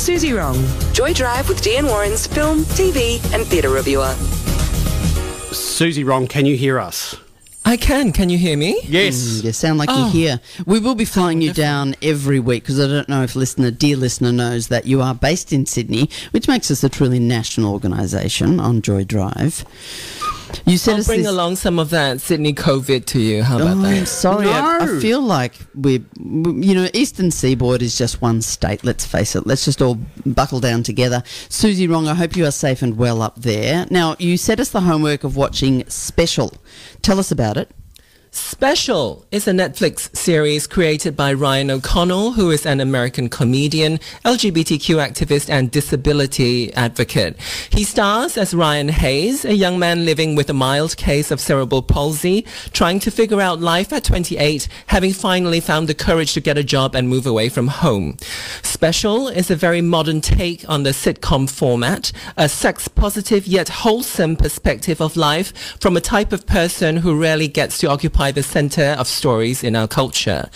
Suzy Wrong. Joy Drive with Dee and Warren's film, TV and theatre reviewer. Suzy Wrong, can you hear us? I can. Can you hear me? Yes. You sound like you're here. We will be flying you down every week because I don't know if dear listener knows that you are based in Sydney, which makes us a truly national organisation on Joy Drive. You said I'll bring along some of that Sydney COVID to you. How about that? I'm sorry. No. I feel like Eastern Seaboard is just one state, let's face it. Let's just all buckle down together. Suzy Wrong, I hope you are safe and well up there. Now, you set us the homework of watching Special. Tell us about it. Special is a Netflix series created by Ryan O'Connell, who is an American comedian, LGBTQ activist and disability advocate. He stars as Ryan Hayes, a young man living with a mild case of cerebral palsy, trying to figure out life at 28, having finally found the courage to get a job and move away from home. Special is a very modern take on the sitcom format, a sex-positive yet wholesome perspective of life from a type of person who rarely gets to occupy the center of stories in our culture.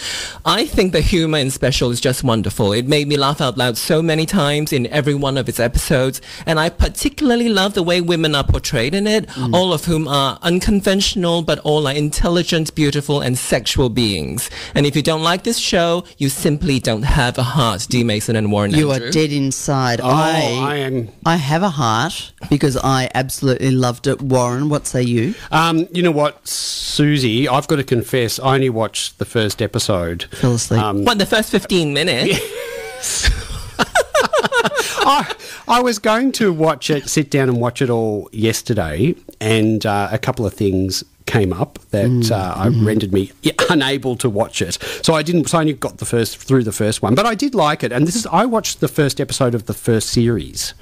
I think the humor in Special is just wonderful. It made me laugh out loud so many times in every one of its episodes, and I particularly love the way women are portrayed in it, all of whom are unconventional, but all are intelligent, beautiful, and sexual beings. And if you don't like this show, you simply don't have a heart, D. Mason and Warren You Andrew. are dead inside. I have a heart because I absolutely loved it. Warren, what say you? You know what, Suzy, I've got to confess, I only watched the first episode. Fell asleep. What, the first 15 minutes? I was going to sit down and watch it all yesterday, and a couple of things came up that rendered me unable to watch it. So I only got through the first one, but I did like it. And I watched the first episode of the first series.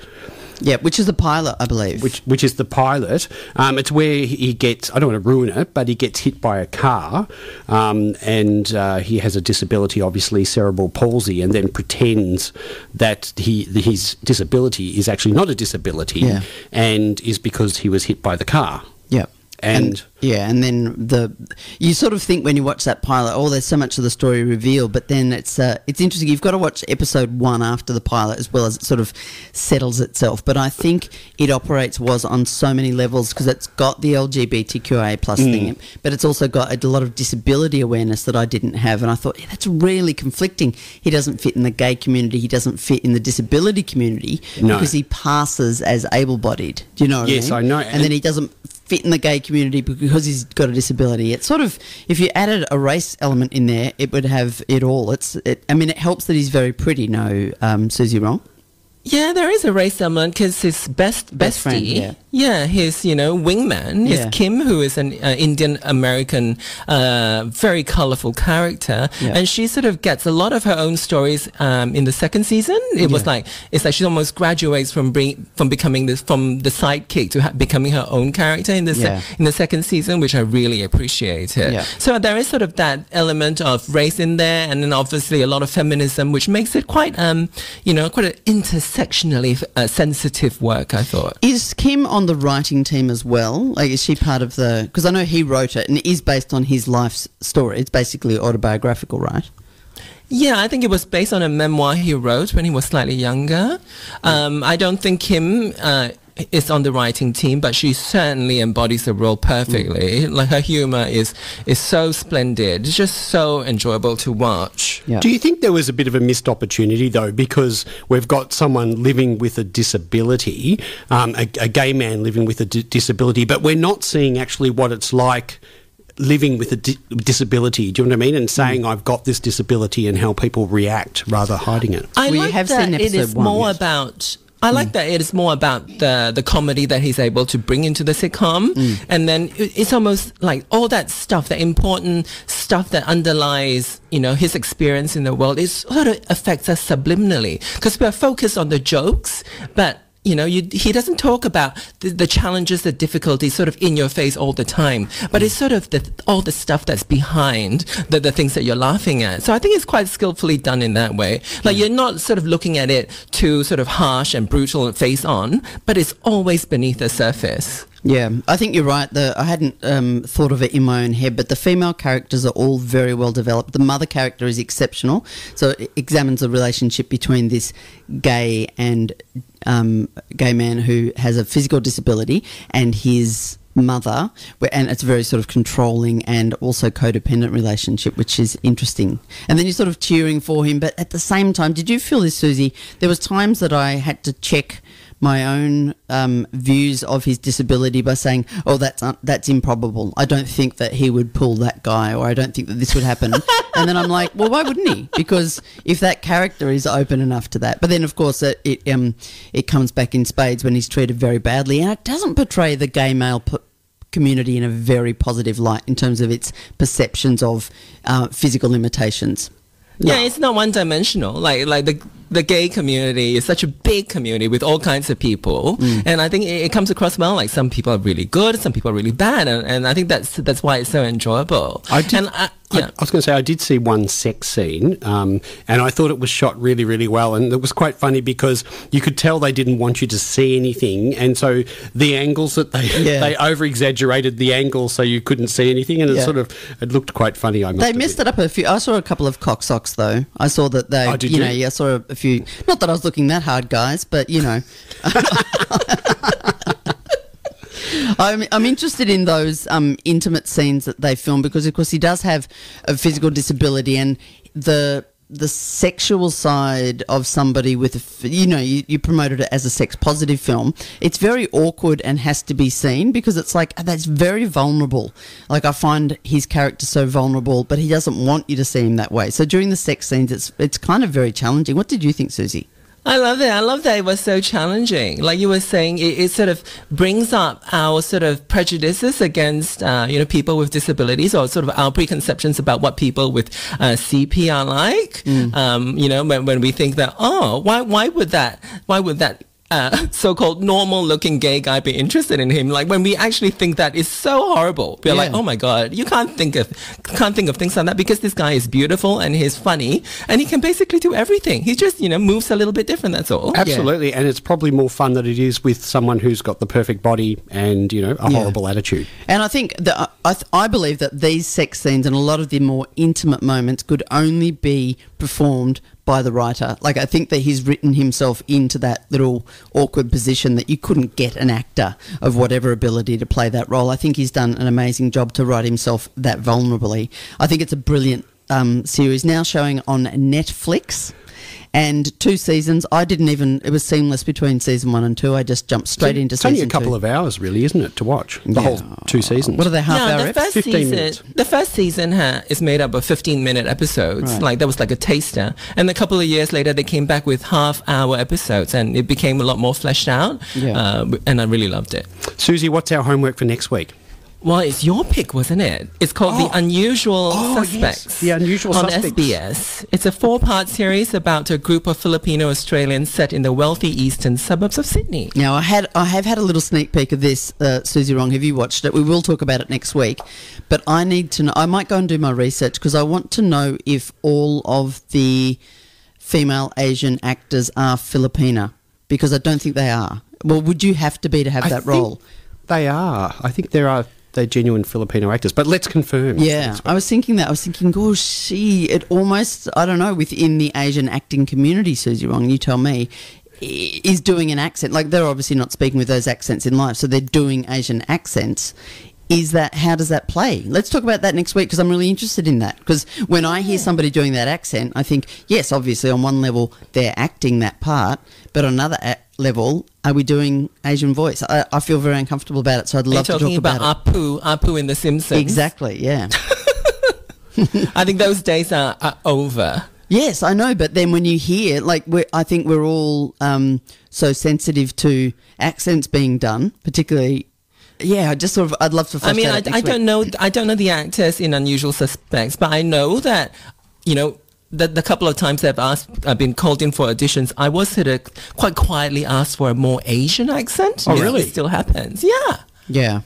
Yeah, which is the pilot, I believe. Which is the pilot. It's where he gets, I don't want to ruin it, but he gets hit by a car, and he has a disability, obviously cerebral palsy, and then pretends that his disability is actually not a disability, and is because he was hit by the car. Yeah. And then you sort of think when you watch that pilot, oh, there's so much of the story revealed, but then it's interesting. You've got to watch episode 1 after the pilot as well as it sort of settles itself. But I think it was on so many levels because it's got the LGBTQIA plus thing, but it's also got a lot of disability awareness that I didn't have, and I thought that's really conflicting. He doesn't fit in the gay community. He doesn't fit in the disability community because he passes as able-bodied. Do you know what I mean? Yes, I know. And then he doesn't fit in the gay community because he's got a disability. It's sort of, if you added a race element in there, it would have it all. It helps that he's very pretty. No, Suzy Wrong? Yeah, there is a race element because his bestie, friend, his wingman is Kim, who is an Indian American, very colourful character, and she sort of gets a lot of her own stories in the second season. It's like she almost graduates from becoming from the sidekick to becoming her own character in the second season, which I really appreciated. Yeah. So there is sort of that element of race in there, and then obviously a lot of feminism, which makes it quite quite an intersectionally sensitive work, I thought. Is Kim on the writing team as well? Like, is she part of because I know he wrote it and it is based on his life story. It's basically autobiographical, right? Yeah, I think it was based on a memoir he wrote when he was slightly younger. I don't think Kim is on the writing team, but she certainly embodies the role perfectly. Like, her humor is so splendid. It's just so enjoyable to watch. Yeah. Do you think there was a bit of a missed opportunity, though, because we've got someone living with a disability, a gay man living with a disability, but we're not seeing actually what it's like living with a disability, do you know what I mean? And saying, I've got this disability, and how people react rather hiding it. I like that it is more about... I like that it is more about the comedy that he's able to bring into the sitcom, and then it's almost like all that stuff, the important stuff that underlies, his experience in the world, it sort of affects us subliminally because we are focused on the jokes, but he doesn't talk about the challenges, the difficulties sort of in your face all the time, but it's sort of all the stuff that's behind the things that you're laughing at. So I think it's quite skillfully done in that way. Like, you're not sort of looking at it too sort of harsh and brutal and face on, but it's always beneath the surface. Yeah, I think you're right. I hadn't thought of it in my own head, but the female characters are all very well developed. The mother character is exceptional. So it examines the relationship between this gay man who has a physical disability and his mother, and it's a very sort of controlling and also codependent relationship, which is interesting. And then you're sort of cheering for him, but at the same time, did you feel this, Suzy? There was times that I had to check my own views of his disability by saying, oh, that's improbable. I don't think that he would pull that guy, or I don't think that this would happen. And then I'm like, well, why wouldn't he? Because if that character is open enough to that. But then, of course, it comes back in spades when he's treated very badly. And it doesn't portray the gay male community in a very positive light in terms of its perceptions of physical limitations. Yeah, it's not one-dimensional. Like the gay community is such a big community with all kinds of people, and I think it comes across well. Like some people are really good, some people are really bad, and I think that's why it's so enjoyable. I was going to say, I did see one sex scene, and I thought it was shot really, really well, and it was quite funny because you could tell they didn't want you to see anything, and so the angles that they over-exaggerated the angles so you couldn't see anything, and it looked quite funny. They messed it up a few. I saw a couple of cocksocks though. I saw that they, I saw a few. Not that I was looking that hard, guys, but you know. I'm interested in those intimate scenes that they film because, of course, he does have a physical disability, and the sexual side of somebody with, you promoted it as a sex-positive film. It's very awkward and has to be seen because it's like, that's very vulnerable. Like, I find his character so vulnerable, but he doesn't want you to see him that way. So during the sex scenes, it's kind of very challenging. What did you think, Suzy? I love it. I love that it was so challenging. Like you were saying, it sort of brings up our sort of prejudices against, people with disabilities, or sort of our preconceptions about what people with CP are like. When we think that, why would that so-called normal-looking gay guy be interested in him? Like when we actually think that is so horrible, we're like, oh my god, you can't think of things like that because this guy is beautiful and he's funny and he can basically do everything. He just moves a little bit different. That's all. Absolutely, and it's probably more fun than it is with someone who's got the perfect body and a horrible attitude. And I think that I believe that these sex scenes and a lot of the more intimate moments could only be performed by the writer. Like, I think that he's written himself into that little awkward position that you couldn't get an actor of whatever ability to play that role. I think he's done an amazing job to write himself that vulnerably. I think it's a brilliant series now showing on Netflix. And 2 seasons, it was seamless between season 1 and 2. I just jumped straight into season 2. It's only a couple of hours, really, isn't it, to watch? The whole 2 seasons. What are they, half-hour episodes? 15 minutes. The first season is made up of 15-minute episodes. Right. Like, that was like a taster. And a couple of years later, they came back with half-hour episodes, and it became a lot more fleshed out. Yeah. And I really loved it. Suzy, what's our homework for next week? Well, it's your pick, wasn't it? It's called The Unusual Suspects. Yes. The Unusual Suspects. On SBS. It's a 4-part series about a group of Filipino-Australians set in the wealthy eastern suburbs of Sydney. Now, I have had a little sneak peek of this, Suzy Wrong. Have you watched it? We will talk about it next week. But I need to know, I might go and do my research because I want to know if all of the female Asian actors are Filipina, because I don't think they are. Well, would you have to be to have that role? They are. I think they're genuine Filipino actors, but let's confirm. Yeah, I was thinking that. I was thinking, it almost, I don't know, within the Asian acting community, Suzy Wrong, you tell me, is doing an accent. Like, they're obviously not speaking with those accents in life, so they're doing Asian accents. How does that play? Let's talk about that next week because I'm really interested in that. Because when I hear somebody doing that accent, I think, yes, obviously on one level they're acting that part, but on another level, are we doing Asian voice? I feel very uncomfortable about it, so I'd love to talk about it. You're talking about Apu in The Simpsons. Exactly, yeah. I think those days are over. Yes, I know, but then when you hear, I think we're all so sensitive to accents being done, particularly. Yeah, I'd love to. I don't know the actors in Unusual Suspects, but I know that the couple of times I've been called in for auditions, I was sort of quite quietly asked for a more Asian accent. Oh, really? It still happens. Yeah. Yeah.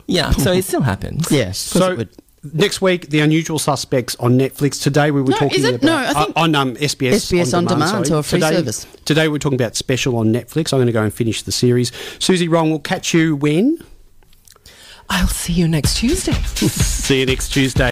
Yeah. So it still happens. Yes. So Next week, The Unusual Suspects on Netflix. Today we were talking about I think on SBS on demand, so a free service. Today we're talking about Special on Netflix. I'm going to go and finish the series. Suzy Wrong, we'll catch you when? I'll see you next Tuesday. See you next Tuesday.